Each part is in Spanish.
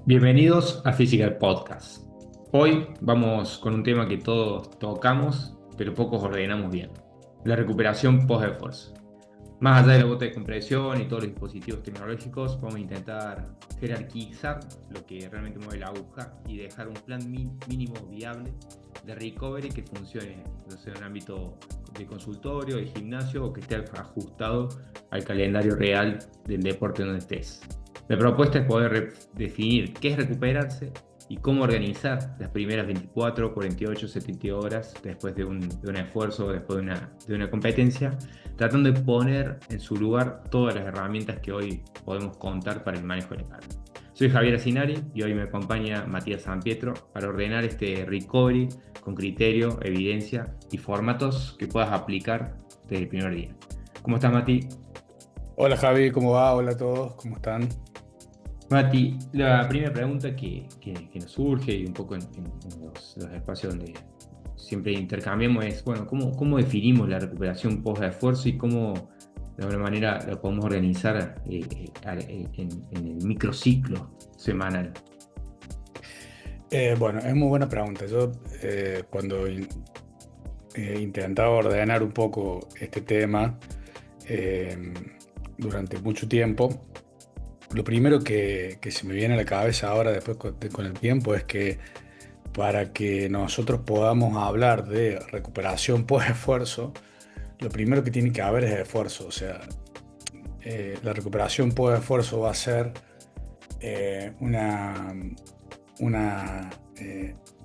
Bienvenidos a Physical Podcast. Hoy vamos con un tema que todos tocamos, pero pocos ordenamos bien: la recuperación post-esfuerzo. Más allá de la bota de compresión y todos los dispositivos tecnológicos, vamos a intentar jerarquizar lo que realmente mueve la aguja y dejar un plan mínimo viable de recovery que funcione, no sé, en un ámbito de consultorio, de gimnasio, o que esté ajustado al calendario real del deporte donde estés. La propuesta es poder definir qué es recuperarse y cómo organizar las primeras 24, 48, 72 horas después de un esfuerzo, después de una competencia, tratando de poner en su lugar todas las herramientas que hoy podemos contar para el manejo de la carga. Soy Javier Asinari y hoy me acompaña Matías Sampietro para ordenar este recovery con criterio, evidencia y formatos que puedas aplicar desde el primer día. ¿Cómo estás, Mati? Hola Javi, ¿cómo va? Hola a todos, ¿cómo están? Mati, la primera pregunta que nos surge y un poco en los espacios donde siempre intercambiamos es, bueno, ¿cómo definimos la recuperación post-esfuerzo y cómo de alguna manera la podemos organizar en el microciclo semanal? Bueno, es muy buena pregunta. Yo cuando intentaba ordenar un poco este tema eh, durante mucho tiempo, lo primero que se me viene a la cabeza ahora después con el tiempo es que para que nosotros podamos hablar de recuperación post-esfuerzo, lo primero que tiene que haber es esfuerzo. O sea, la recuperación post-esfuerzo va a ser una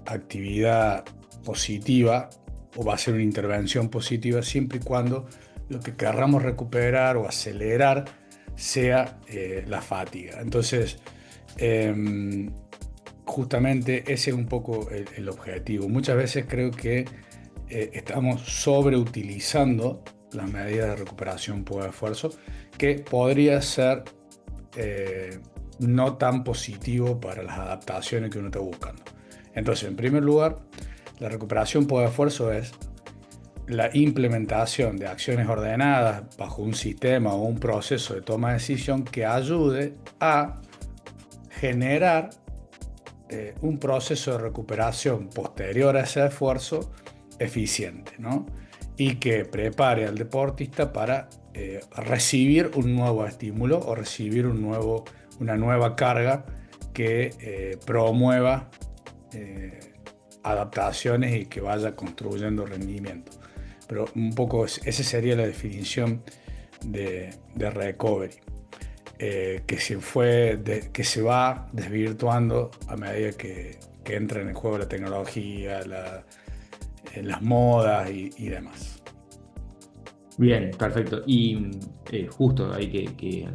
actividad positiva o va a ser una intervención positiva siempre y cuando lo que querramos recuperar o acelerar sea la fatiga. Entonces, justamente ese es un poco el objetivo. Muchas veces creo que estamos sobreutilizando las medidas de recuperación por esfuerzo, que podría ser no tan positivo para las adaptaciones que uno está buscando. Entonces, en primer lugar, la recuperación por esfuerzo es la implementación de acciones ordenadas bajo un sistema o un proceso de toma de decisión que ayude a generar un proceso de recuperación posterior a ese esfuerzo eficiente, ¿no? Y que prepare al deportista para recibir un nuevo estímulo o recibir una nueva carga que promueva adaptaciones y que vaya construyendo rendimiento. Pero un poco esa sería la definición de recovery, que se va desvirtuando a medida que entra en el juego la tecnología, las modas y demás. Bien, perfecto. Y justo ahí que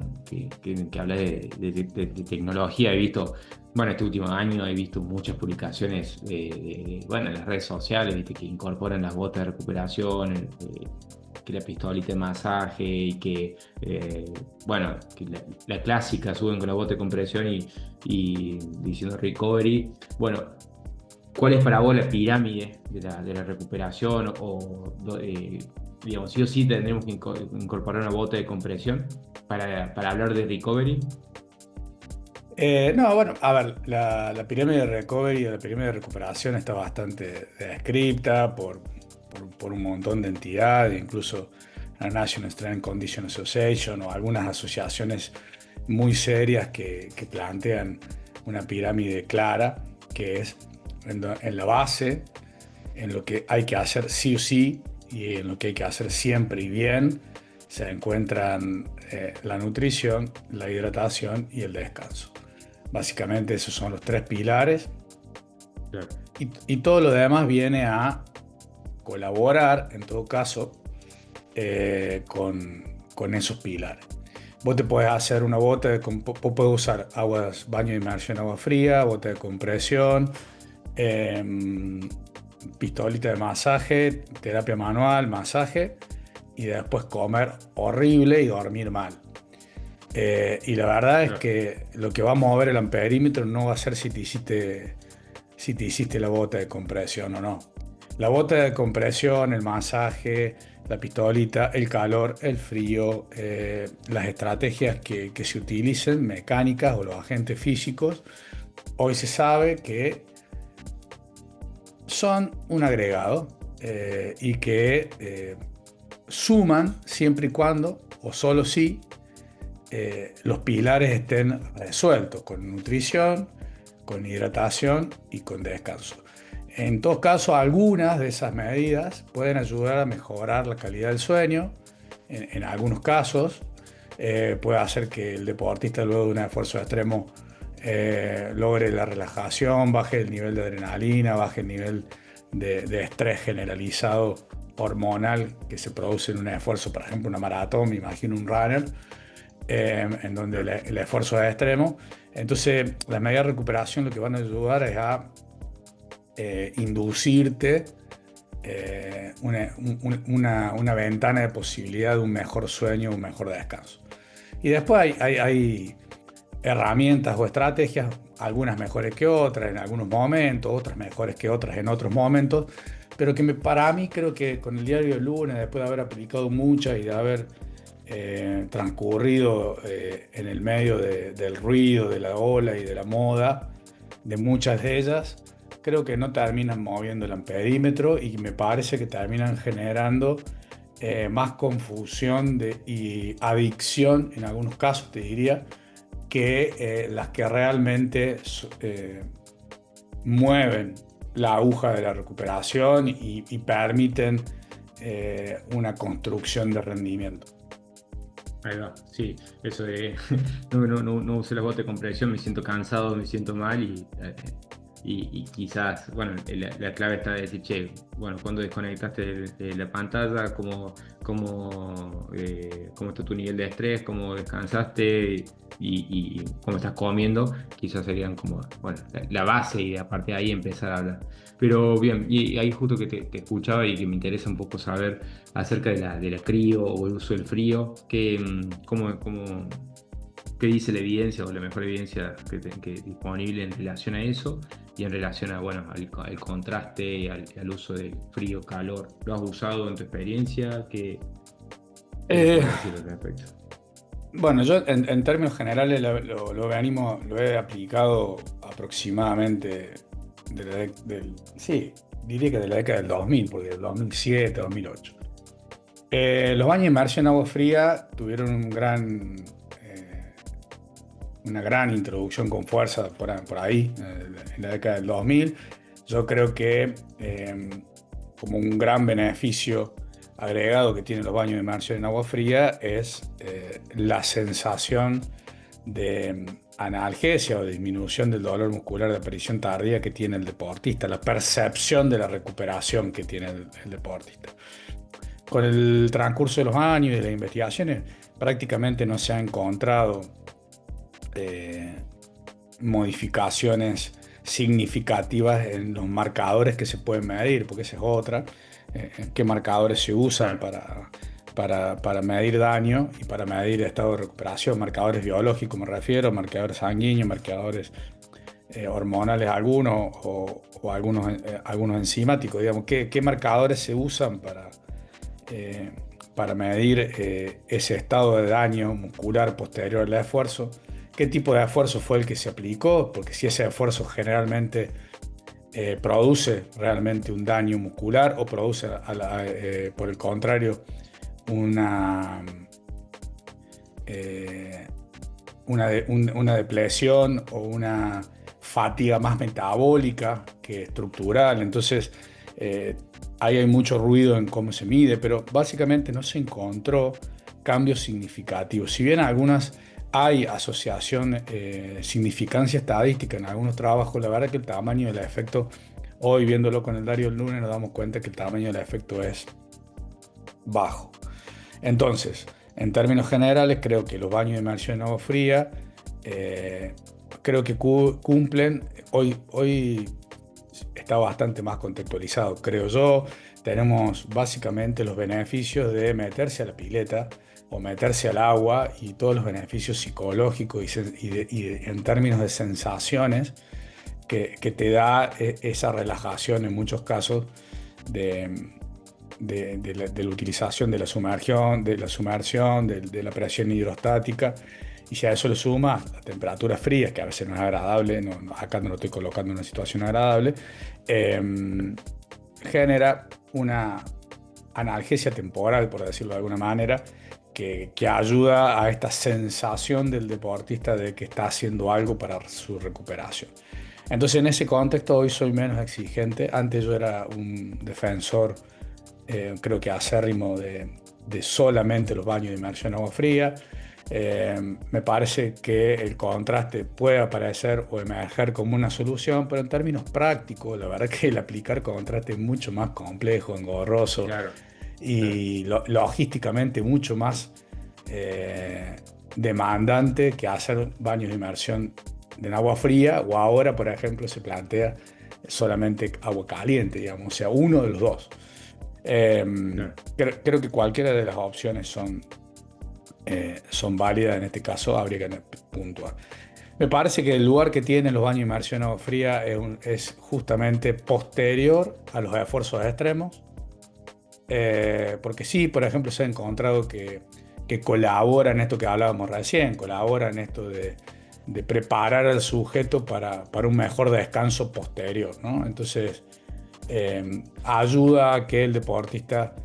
hablas de tecnología, he visto, bueno, este último año he visto muchas publicaciones bueno, en las redes sociales, viste, que incorporan las botas de recuperación, que la pistolita de masaje y bueno, que la clásica suben con la bota de compresión y diciendo recovery. Bueno, ¿cuál es para vos la pirámide de la recuperación? Digamos, sí o sí tendremos que incorporar una bota de compresión para hablar de recovery. No, bueno, a ver, la pirámide de recovery o la pirámide de recuperación está bastante descripta por un montón de entidades, incluso la National Strength and Condition Association o algunas asociaciones muy serias que plantean una pirámide clara, que es en la base, en lo que hay que hacer sí o sí y en lo que hay que hacer siempre y bien, se encuentran la nutrición, la hidratación y el descanso. Básicamente esos son los tres pilares Claro. y todo lo demás viene a colaborar, en todo caso, con esos pilares. Vos te puedes hacer una bota vos puedes usar baño de inmersión, agua fría, bota de compresión, pistolita de masaje, terapia manual, masaje, y después comer horrible y dormir mal. Y la verdad es Claro. que lo que va a mover el amperímetro no va a ser si te hiciste la bota de compresión o no. La bota de compresión, el masaje, la pistolita, el calor, el frío, las estrategias que se utilicen, mecánicas o los agentes físicos, hoy se sabe que son un agregado y que suman siempre y cuando, o solo si, los pilares estén resueltos con nutrición, con hidratación y con descanso. En todo caso, algunas de esas medidas pueden ayudar a mejorar la calidad del sueño. En algunos casos, puede hacer que el deportista luego de un esfuerzo extremo logre la relajación, baje el nivel de adrenalina, baje el nivel de estrés generalizado hormonal que se produce en un esfuerzo, por ejemplo, una maratón, me imagino un runner, en donde el esfuerzo es extremo. Entonces, las medidas de recuperación lo que van a ayudar es a inducirte una ventana de posibilidad de un mejor sueño, un mejor descanso. Y después hay herramientas o estrategias, algunas mejores que otras en algunos momentos, otras mejores que otras en otros momentos, pero que para mí creo que con el diario del lunes, después de haber aplicado muchas y de haber transcurrido en el medio del ruido, de la ola y de la moda, de muchas de ellas, creo que no terminan moviendo el amperímetro y me parece que terminan generando más confusión y adicción, en algunos casos te diría, que las que realmente mueven la aguja de la recuperación y permiten una construcción de rendimiento. Ahí va, sí, eso de no uso la bota de compresión, me siento cansado, me siento mal y quizás, bueno, la clave está de decir, che, bueno, cuando desconectaste de la pantalla, cómo está tu nivel de estrés, cómo descansaste y cómo estás comiendo, quizás serían como, bueno, la base y a partir de ahí empezar a hablar. Pero bien, y ahí justo que te escuchaba y que me interesa un poco saber acerca de la crío o el uso del frío, ¿qué dice la evidencia o la mejor evidencia que disponible en relación a eso y en relación a, bueno, al contraste y al uso del frío-calor? ¿Lo has usado en tu experiencia? ¿Qué puedes decir al respecto? Bueno, yo en términos generales lo he aplicado aproximadamente sí, diría que de la década del 2000, porque del 2007, 2008. Los baños de inmersión en agua fría tuvieron una gran introducción con fuerza por ahí, en la década del 2000. Yo creo que como un gran beneficio agregado que tienen los baños de inmersión en agua fría es la sensación de analgesia o disminución del dolor muscular de aparición tardía que tiene el deportista, la percepción de la recuperación que tiene el deportista. Con el transcurso de los años y de las investigaciones, prácticamente no se ha encontrado modificaciones significativas en los marcadores que se pueden medir, porque esa es otra. ¿Qué marcadores se usan para medir daño y para medir estado de recuperación? Marcadores biológicos me refiero, marcadores sanguíneos, marcadores hormonales algunos o algunos enzimáticos, digamos. ¿Qué marcadores se usan para medir ese estado de daño muscular posterior al esfuerzo? ¿Qué tipo de esfuerzo fue el que se aplicó? Porque si ese esfuerzo generalmente produce realmente un daño muscular o produce, por el contrario, una depresión o una fatiga más metabólica que estructural. Entonces, ahí hay mucho ruido en cómo se mide, pero básicamente no se encontró cambios significativos. Si bien hay asociación, significancia estadística en algunos trabajos, la verdad que el tamaño del efecto, hoy viéndolo con el diario del lunes, nos damos cuenta que el tamaño del efecto es bajo. Entonces, en términos generales, creo que los baños de inmersión en agua fría, creo que cumplen, hoy está bastante más contextualizado, creo yo. Tenemos básicamente los beneficios de meterse a la pileta o meterse al agua y todos los beneficios psicológicos y en términos de sensaciones que te da esa relajación en muchos casos de la utilización de la sumersión, de la presión hidrostática Y si a eso le suma la temperatura fría, que a veces no es agradable, acá no lo estoy colocando en una situación agradable, genera una analgesia temporal, por decirlo de alguna manera, que ayuda a esta sensación del deportista de que está haciendo algo para su recuperación. Entonces, en ese contexto, hoy soy menos exigente. Antes yo era un defensor, creo que acérrimo de solamente los baños de inmersión en agua fría. Me parece que el contraste puede aparecer o emerger como una solución, pero en términos prácticos, la verdad que el aplicar contraste es mucho más complejo, engorroso Claro, claro. y logísticamente mucho más demandante que hacer baños de inmersión en agua fría, o ahora, por ejemplo, se plantea solamente agua caliente, digamos, o sea, uno de los dos. Eh, Claro. creo que cualquiera de las opciones son válidas. En este caso habría que puntuar. Me parece que el lugar que tienen los baños de inmersión en agua fría es justamente posterior a los esfuerzos extremos. Porque sí, por ejemplo, se ha encontrado que colabora en esto que hablábamos recién, colabora en esto de preparar al sujeto para un mejor descanso posterior, ¿no? Entonces, ayuda a que el deportista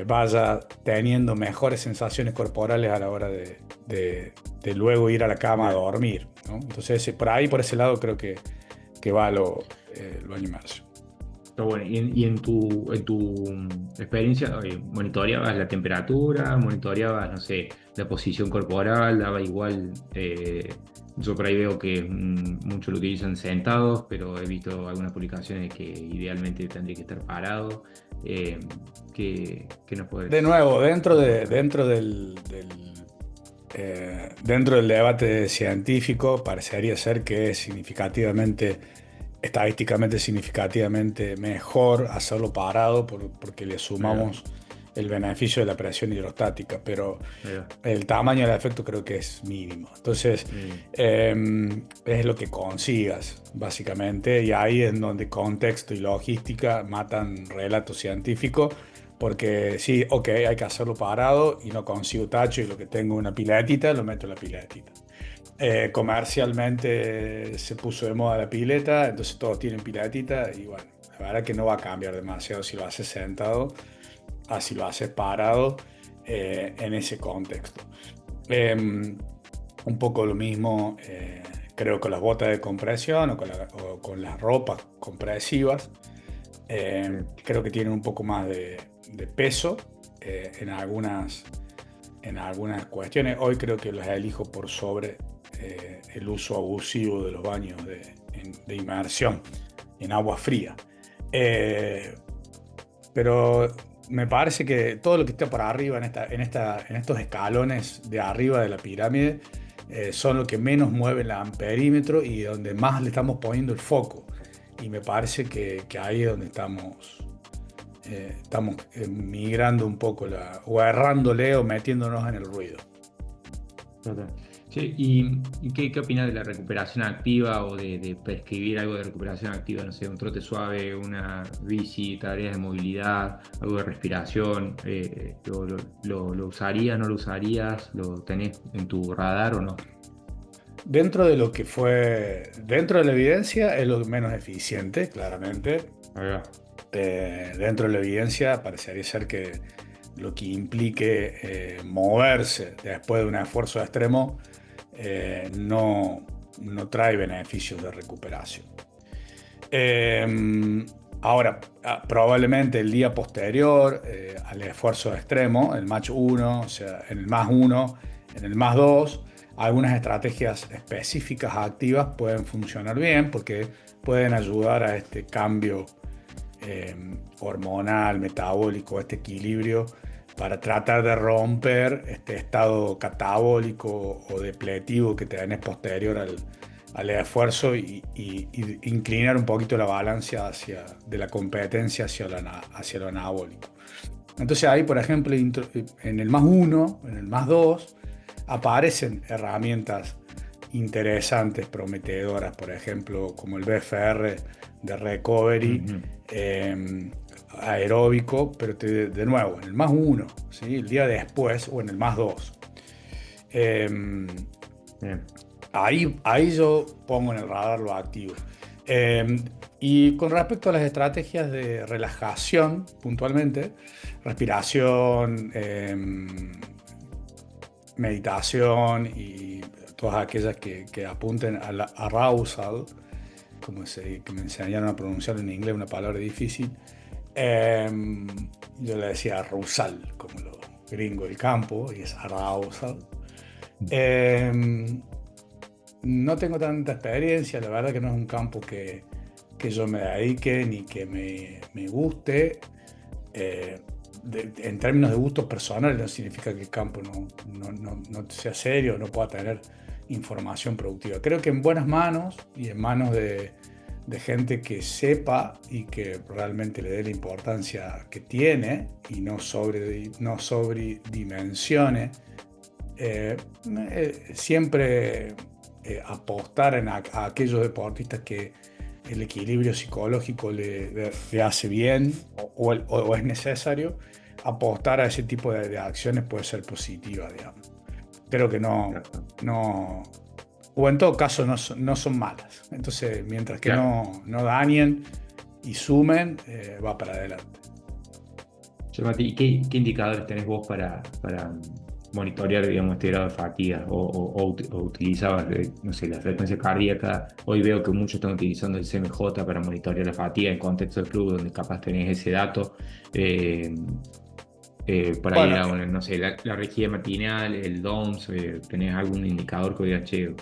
vaya teniendo mejores sensaciones corporales a la hora de luego ir a la cama a Bien. dormir, ¿no? Entonces, por ahí, por ese lado, creo que va el baño inmerso. Está bueno. Y en tu experiencia, monitoreabas la temperatura, monitoreabas, no sé, la posición corporal, daba igual. Yo por ahí veo que muchos lo utilizan sentados, pero he visto algunas publicaciones que idealmente tendría que estar parado. ¿Qué nos De puedes nuevo, contar? dentro del debate científico, parecería ser que es estadísticamente significativamente mejor hacerlo parado porque le Ahí va, sumamos el beneficio de la presión hidrostática, pero ahí va. el tamaño del efecto creo que es mínimo. Entonces, Bien. es lo que consigas, básicamente, y ahí es donde contexto y logística matan relato científico, porque sí, ok, hay que hacerlo parado y no consigo tacho y lo que tengo es una piletita, lo meto en la piletita. Comercialmente se puso de moda la pileta, entonces todos tienen piletita y bueno, la verdad que no va a cambiar demasiado si lo haces sentado, así lo haces parado en ese contexto. Un poco lo mismo, creo, con las botas de compresión o con las ropas compresivas. Creo que tienen un poco más de peso en algunas cuestiones. Hoy creo que los elijo por sobre el uso abusivo de los baños de inmersión en agua fría. Eh, pero me parece que todo lo que está por arriba en estos escalones de arriba de la pirámide son lo que menos mueve el amperímetro y donde más le estamos poniendo el foco. Y me parece que ahí es donde estamos migrando un poco o errándole o metiéndonos en el ruido. Total. Sí, ¿y qué opinas de la recuperación activa o de prescribir algo de recuperación activa? No sé, un trote suave, una bici, tareas de movilidad, algo de respiración. ¿Lo usarías, no lo usarías? ¿Lo tenés en tu radar o no? Dentro de lo que fue, dentro de la evidencia es lo menos eficiente, claramente. Ahí va. Dentro de la evidencia parecería ser que lo que implique moverse después de un esfuerzo extremo no trae beneficios de recuperación. Ahora, probablemente el día posterior al esfuerzo extremo, el match 1, o sea, en el más 1, en el más 2, algunas estrategias específicas activas pueden funcionar bien porque pueden ayudar a este cambio hormonal, metabólico, este equilibrio para tratar de romper este estado catabólico o depletivo que tenés posterior al esfuerzo y inclinar un poquito la balanza de la competencia hacia lo anabólico. Entonces ahí, por ejemplo, en el más 1, en el más 2, aparecen herramientas interesantes, prometedoras, por ejemplo, como el BFR de recovery Ujú. aeróbico, pero de nuevo, en el más 1, ¿sí? El día después o en el más 2. Bien. Ahí yo pongo en el radar lo activo. Eh, y con respecto a las estrategias de relajación, puntualmente, respiración, meditación y todas aquellas que apunten a la arousal, que me enseñaron a pronunciar en inglés una palabra difícil, eh, yo le decía arousal, como los gringos del campo, y es arousal. Eh, no tengo tanta experiencia, la verdad que no es un campo que yo me dedique ni que me guste. En términos de gustos personales no significa que el campo no sea serio, no pueda tener información productiva. Creo que en buenas manos y en manos de gente que sepa y que realmente le dé la importancia que tiene y no sobredimensione, siempre apostar a aquellos deportistas que el equilibrio psicológico le hace bien o es necesario, apostar a ese tipo de acciones puede ser positiva, digamos. Creo que no, o en todo caso no son malas. Entonces, mientras que Claro. no dañen y sumen, va para adelante. Che, Mati, ¿y qué indicadores tenés vos para monitorear, digamos, este grado de fatiga? O utilizabas, no sé, la frecuencia cardíaca. Hoy veo que muchos están utilizando el CMJ para monitorear la fatiga en contexto del club, donde capaz tenés ese dato. Eh, por ahí, Bueno, no sé, la rigidez matinal, el DOMS, tenés algún indicador que digas, che,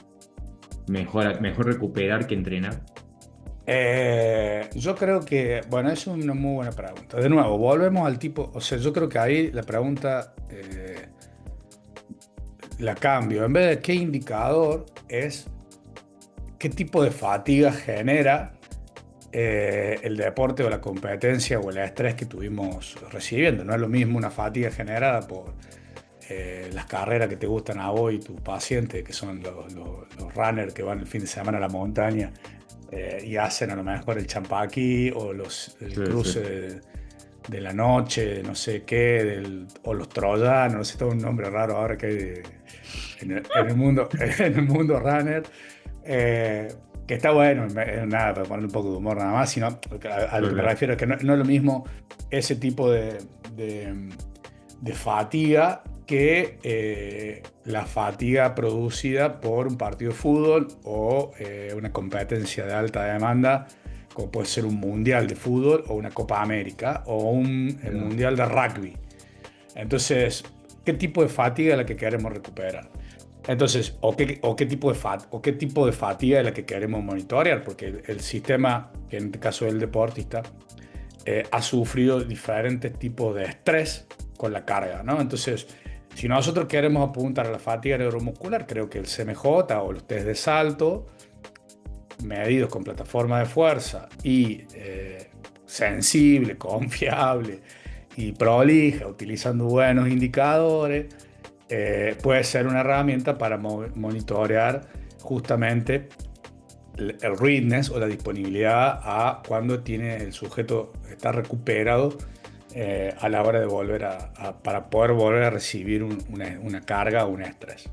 mejor recuperar que entrenar. yo creo que, bueno, es una muy buena pregunta. De nuevo, volvemos al tipo, o sea, yo creo que ahí la pregunta la cambio. En vez de qué indicador es qué tipo de fatiga genera el deporte o la competencia o el estrés que tuvimos recibiendo. No es lo mismo una fatiga generada por las carreras que te gustan a vos y tus pacientes, que son los runners que van el fin de semana a la montaña y hacen a lo mejor el champaquí o el Sí, sí. cruce de la noche, no sé qué, o los troyanos, no sé, todo un nombre raro ahora que hay en el mundo, en el mundo runner. Que está bueno, nada, para ponerle un poco de humor nada más, sino a lo que me Claro. refiero es que no es lo mismo ese tipo de, de fatiga que la fatiga producida por un partido de fútbol o una competencia de alta demanda, como puede ser un mundial de fútbol o una Copa América o un Claro. mundial de rugby. Entonces, ¿qué tipo de fatiga es la que queremos recuperar? Entonces, o qué tipo de fatiga es la que queremos monitorear, porque el sistema, que en este caso es el deportista, ha sufrido diferentes tipos de estrés con la carga, ¿no? Entonces, si nosotros queremos apuntar a la fatiga neuromuscular, creo que el CMJ o los test de salto, medidos con plataforma de fuerza y sensible, confiable y prolija, utilizando buenos indicadores, puede ser una herramienta para monitorear justamente el readiness o la disponibilidad a cuando tiene el sujeto está recuperado a la hora de volver para poder volver a recibir una carga o un estrés.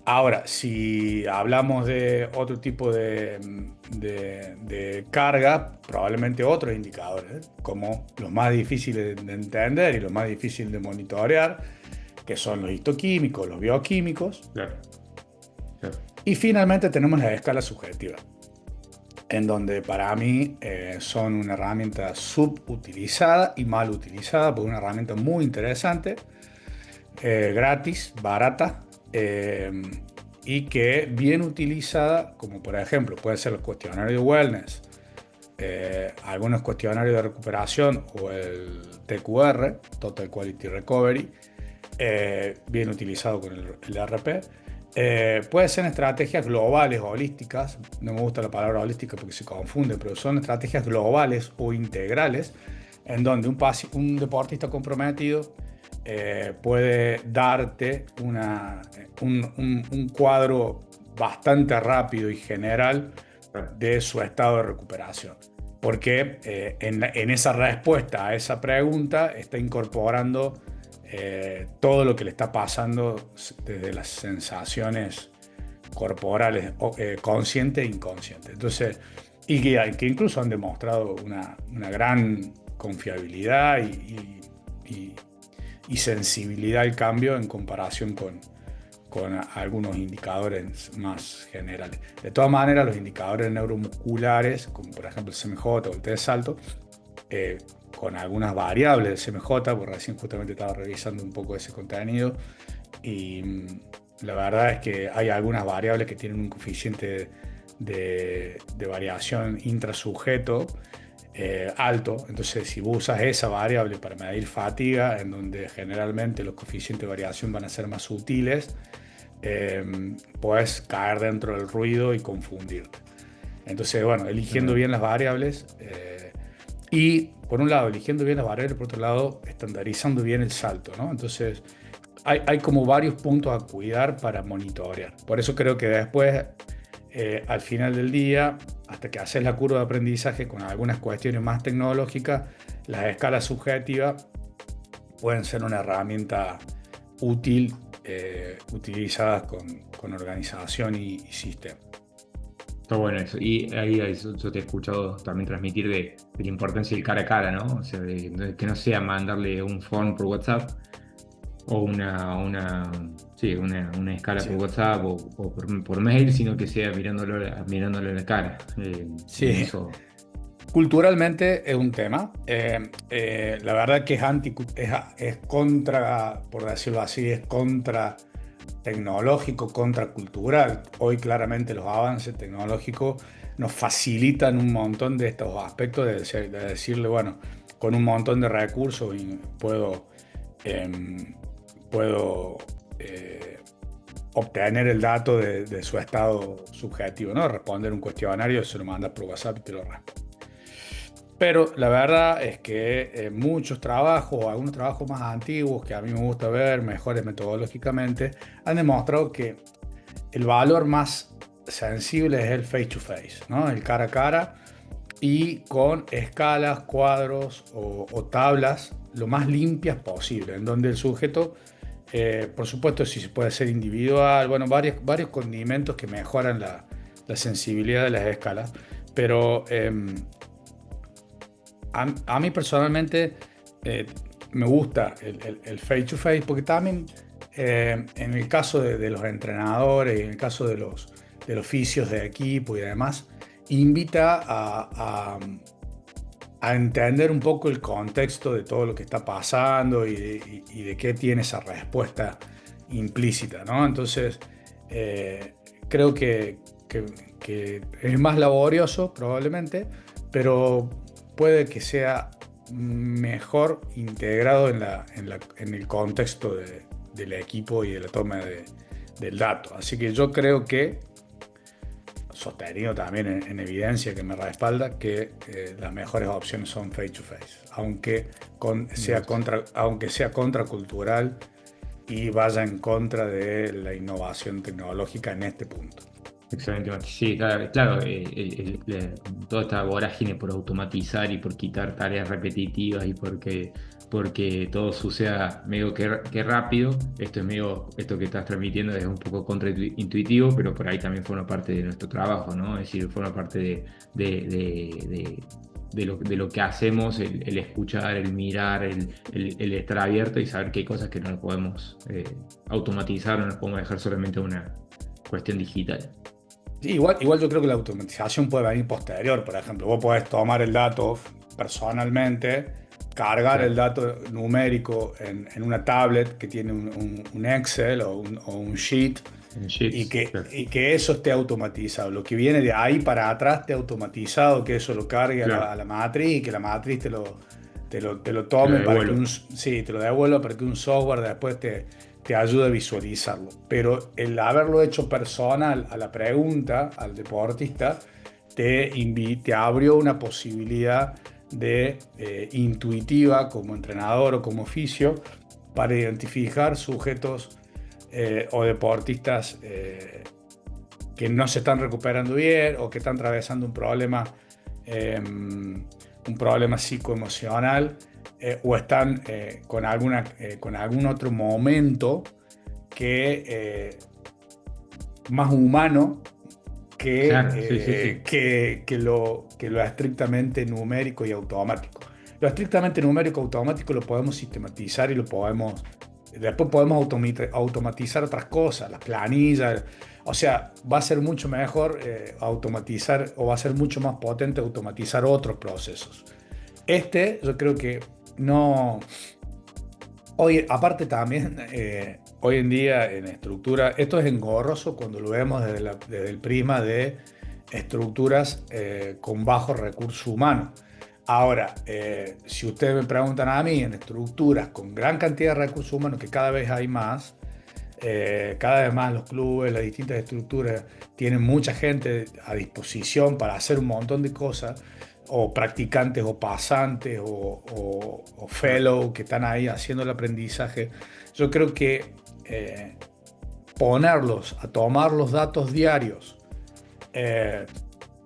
Ahora, si hablamos de otro tipo de carga, probablemente otros indicadores, como los más difíciles de entender y los más difíciles de monitorear, que son los histoquímicos, los bioquímicos. Claro. Claro. Y finalmente tenemos la escala subjetiva, en donde para mí son una herramienta subutilizada y mal utilizada, porque es una herramienta muy interesante, gratis, barata, y que bien utilizada, como por ejemplo puede ser el cuestionario de wellness, algunos cuestionarios de recuperación o el TQR, Total Quality Recovery, bien utilizado con el RP. Puede ser estrategias globales, holísticas. No me gusta la palabra holística porque se confunde, pero son estrategias globales o integrales en donde un deportista comprometido puede darte un cuadro bastante rápido y general Claro. de su estado de recuperación. Porque en esa respuesta a esa pregunta está incorporando todo lo que le está pasando desde las sensaciones corporales, consciente e inconsciente. Entonces, y que incluso han demostrado una gran confiabilidad y sensibilidad al cambio en comparación con algunos indicadores más generales. De todas maneras, los indicadores neuromusculares, como por ejemplo el CMJ o el test de salto, con algunas variables del CMJ, porque recién justamente estaba revisando un poco ese contenido, y la verdad es que hay algunas variables que tienen un coeficiente de variación intrasujeto alto. Entonces, si vos usas esa variable para medir fatiga, en donde generalmente los coeficientes de variación van a ser más sutiles, puedes caer dentro del ruido y confundirte. Entonces, bueno, eligiendo bien las variables y, por un lado, eligiendo bien las variables, por otro lado, estandarizando bien el salto, ¿no? Entonces, hay como varios puntos a cuidar para monitorear. Por eso creo que después, al final del día, hasta que haces la curva de aprendizaje con algunas cuestiones más tecnológicas, las escalas subjetivas pueden ser una herramienta útil utilizadas con organización y sistema. Está bueno eso. Y ahí yo te he escuchado también transmitir de la importancia del cara a cara, ¿no? O sea, que no sea mandarle un form por WhatsApp o una escala Sí. por WhatsApp o por mail, sino que sea mirándolo a la cara. Sí. Eso. Culturalmente es un tema. La verdad que es contra, por decirlo así, es contra tecnológico, contracultural. Hoy claramente los avances tecnológicos nos facilitan un montón de estos aspectos de decirle, bueno, con un montón de recursos puedo obtener el dato de su estado subjetivo, ¿no? Responder un cuestionario, se lo mandas por WhatsApp y te lo responde. Pero la verdad es que muchos trabajos, o algunos trabajos más antiguos que a mí me gusta ver, mejores metodológicamente, han demostrado que el valor más sensible es el face to face, ¿no? El cara a cara, y con escalas, cuadros o tablas lo más limpias posible, en donde el sujeto, por supuesto, sí se puede ser individual, bueno, varios condimentos que mejoran la sensibilidad de las escalas, pero a mí personalmente me gusta el face to face, porque también en el caso de los entrenadores y en el caso de los oficios de equipo y demás, invita a entender un poco el contexto de todo lo que está pasando y de qué tiene esa respuesta implícita, ¿no? Entonces, creo que es más laborioso probablemente, pero puede que sea mejor integrado en el contexto del equipo y de la toma del dato. Así que yo creo que, sostenido también en evidencia que me respalda, que las mejores opciones son face to face, aunque sea contracultural y vaya en contra de la innovación tecnológica en este punto. Excelente, Mati. Sí, claro, toda esta vorágine por automatizar y por quitar tareas repetitivas y porque todo suceda medio que rápido. Esto que estás transmitiendo es un poco contraintuitivo, pero por ahí también forma parte de nuestro trabajo, ¿no? Es decir, forma parte de lo que hacemos, el escuchar, el mirar, el estar abierto y saber que hay cosas que no las podemos automatizar, no las podemos dejar solamente a una cuestión digital. Sí, igual yo creo que la automatización puede venir posterior. Por ejemplo, vos podés tomar el dato personalmente, cargar el dato numérico en una tablet que tiene un Excel o un Sheet, En y Sheets, que, claro. y que eso esté automatizado. Lo que viene de ahí para atrás esté automatizado, que eso lo cargue Claro, a la matriz y que la matriz te lo te lo tome devuelvo. sí, te lo devuelva para que un software después te ayude a visualizarlo. Pero el haberlo hecho personal a la pregunta, al deportista, te abrió una posibilidad intuitiva como entrenador o como oficio para identificar sujetos o deportistas que no se están recuperando bien o que están atravesando un problema psicoemocional, o están con algún otro momento que más humano Claro, sí, sí, sí. que lo estrictamente numérico y automático. Lo estrictamente numérico y automático lo podemos sistematizar y lo podemos, después podemos automatizar otras cosas, las planillas. O sea, va a ser mucho mejor automatizar, o va a ser mucho más potente automatizar otros procesos. Yo creo que no. Hoy, aparte también, hoy en día en estructura, esto es engorroso cuando lo vemos desde el prisma de estructuras con bajo recurso humano. Ahora, si ustedes me preguntan a mí, en estructuras con gran cantidad de recursos humanos, que cada vez hay más, cada vez más los clubes, las distintas estructuras tienen mucha gente a disposición para hacer un montón de cosas, o practicantes o pasantes o fellow que están ahí haciendo el aprendizaje. Yo creo que ponerlos a tomar los datos diarios eh,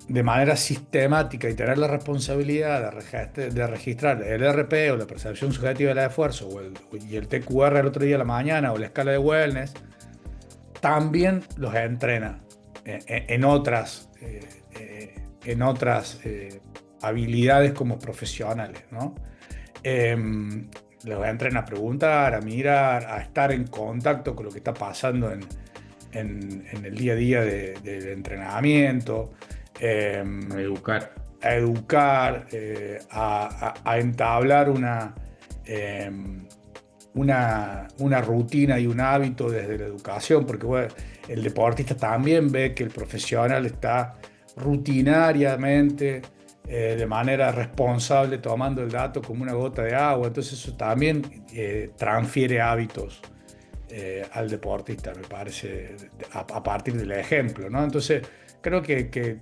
de manera sistemática y tener la responsabilidad de registrar el RP o la percepción subjetiva del esfuerzo y el TQR el otro día a la mañana o la escala de wellness, también los entrena en otras habilidades como profesionales, ¿no? Eh, los entrena a preguntar, a mirar, a estar en contacto con lo que está pasando en el día a día del entrenamiento, eh, A educar. a educar, a entablar eh, una rutina y un hábito desde la educación, porque bueno, el deportista también ve que el profesional está rutinariamente, de manera responsable, tomando el dato como una gota de agua. Entonces eso también transfiere hábitos al deportista, me parece, a partir del ejemplo, ¿no? Entonces creo que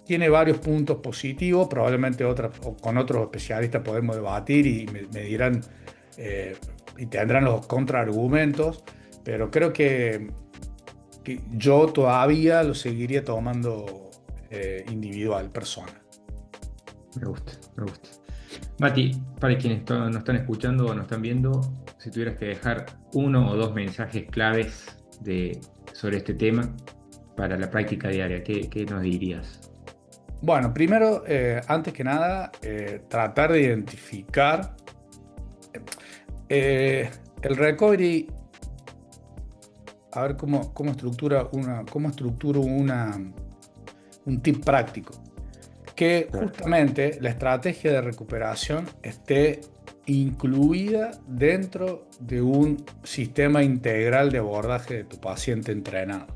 tiene varios puntos positivos, probablemente con otros especialistas podemos debatir y me dirán y tendrán los contraargumentos, pero creo que yo todavía lo seguiría tomando individual, persona. Me gusta, me gusta. Mati, para quienes nos están escuchando o nos están viendo, si tuvieras que dejar uno o dos mensajes claves sobre este tema para la práctica diaria, ¿qué nos dirías? Bueno, primero, antes que nada, tratar de identificar el recovery, a ver cómo estructuro un tip práctico. Que justamente la estrategia de recuperación esté incluida dentro de un sistema integral de abordaje de tu paciente entrenado.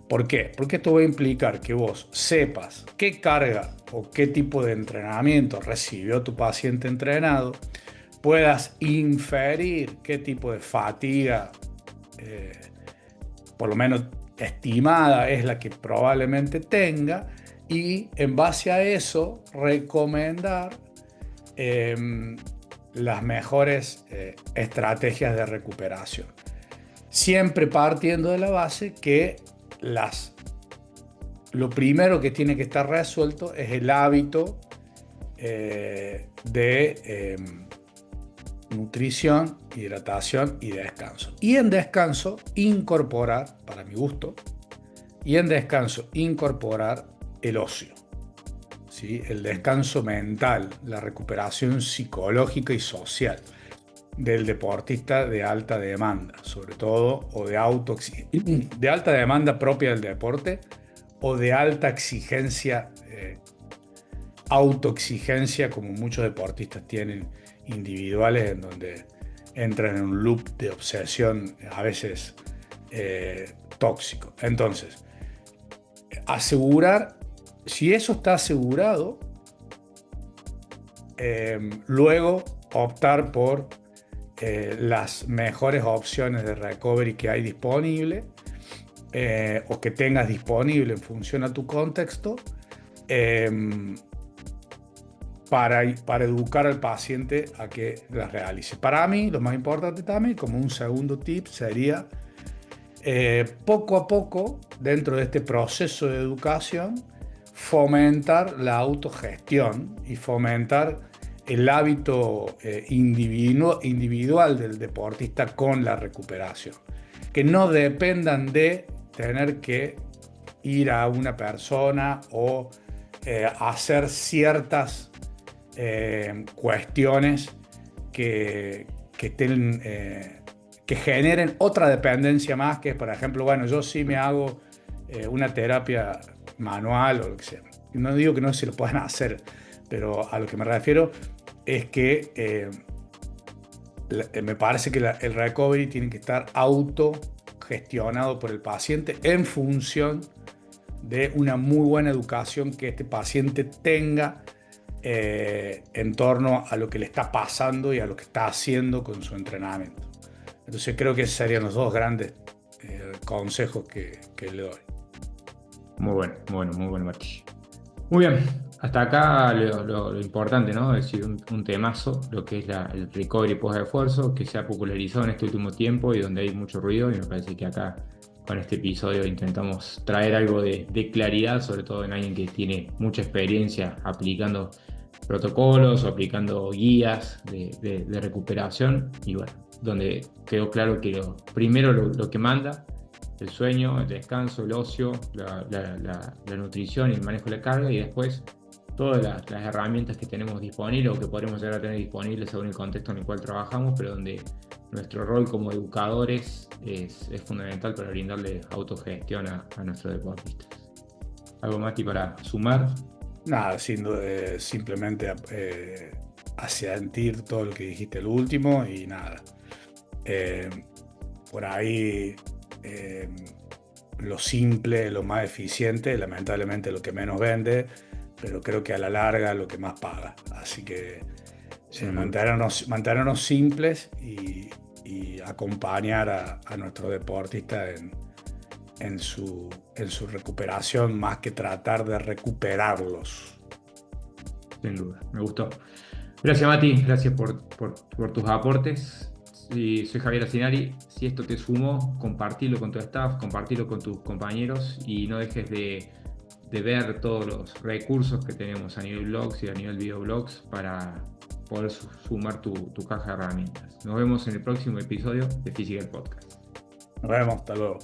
¿Por qué? Porque esto va a implicar que vos sepas qué carga o qué tipo de entrenamiento recibió tu paciente entrenado, puedas inferir qué tipo de fatiga, por lo menos estimada, es la que probablemente tenga, y en base a eso recomendar las mejores estrategias de recuperación. Siempre partiendo de la base que lo primero que tiene que estar resuelto es el hábito de nutrición, hidratación y descanso. Y en descanso incorporar, para mi gusto, el ocio, ¿sí? El descanso mental, la recuperación psicológica y social del deportista de alta demanda, sobre todo, o de alta demanda propia del deporte, o de alta exigencia, autoexigencia, como muchos deportistas tienen individuales, en donde entran en un loop de obsesión a veces tóxico. Entonces, asegurar, si eso está asegurado, luego optar por las mejores opciones de recovery que hay disponible, o que tengas disponible en función a tu contexto, para educar al paciente a que las realice. Para mí, lo más importante también, como un segundo tip, sería poco a poco, dentro de este proceso de educación, fomentar la autogestión y fomentar el hábito individual del deportista con la recuperación. Que no dependan de tener que ir a una persona o hacer ciertas cuestiones que generen otra dependencia más, que es, por ejemplo, bueno, yo sí me hago una terapia manual o lo que sea. No digo que no se lo puedan hacer, pero a lo que me refiero es que me parece que el recovery tiene que estar autogestionado por el paciente en función de una muy buena educación que este paciente tenga en torno a lo que le está pasando y a lo que está haciendo con su entrenamiento. Entonces creo que esos serían los dos grandes consejos que le doy. Muy bueno, Martí. Muy bien, hasta acá lo importante, ¿no? Es decir, un temazo, lo que es el recovery post-esfuerzo, que se ha popularizado en este último tiempo y donde hay mucho ruido, y me parece que acá con este episodio intentamos traer algo de claridad, sobre todo en alguien que tiene mucha experiencia aplicando protocolos o aplicando guías de recuperación, y bueno, donde quedó claro que primero lo que manda, el sueño, el descanso, el ocio, la nutrición y el manejo de la carga, y después todas las herramientas que tenemos disponibles o que podemos llegar a tener disponibles según el contexto en el cual trabajamos, pero donde nuestro rol como educadores es fundamental para brindarle autogestión a nuestros deportistas. ¿Algo más para sumar? Nada, simplemente asentir todo lo que dijiste el último y nada. Por ahí lo simple, lo más eficiente, lamentablemente lo que menos vende, pero creo que a la larga lo que más paga. Así que mantenernos simples y acompañar a nuestro deportista en su recuperación, más que tratar de recuperarlos. Sin duda, me gustó. Gracias, Mati, gracias por tus aportes. Soy Javier Acinari. Si esto te sumó, compartilo con tu staff, compartilo con tus compañeros y no dejes de ver todos los recursos que tenemos a nivel blogs y a nivel videoblogs para poder sumar tu caja de herramientas. Nos vemos en el próximo episodio de Physical Podcast. Nos vemos, hasta luego.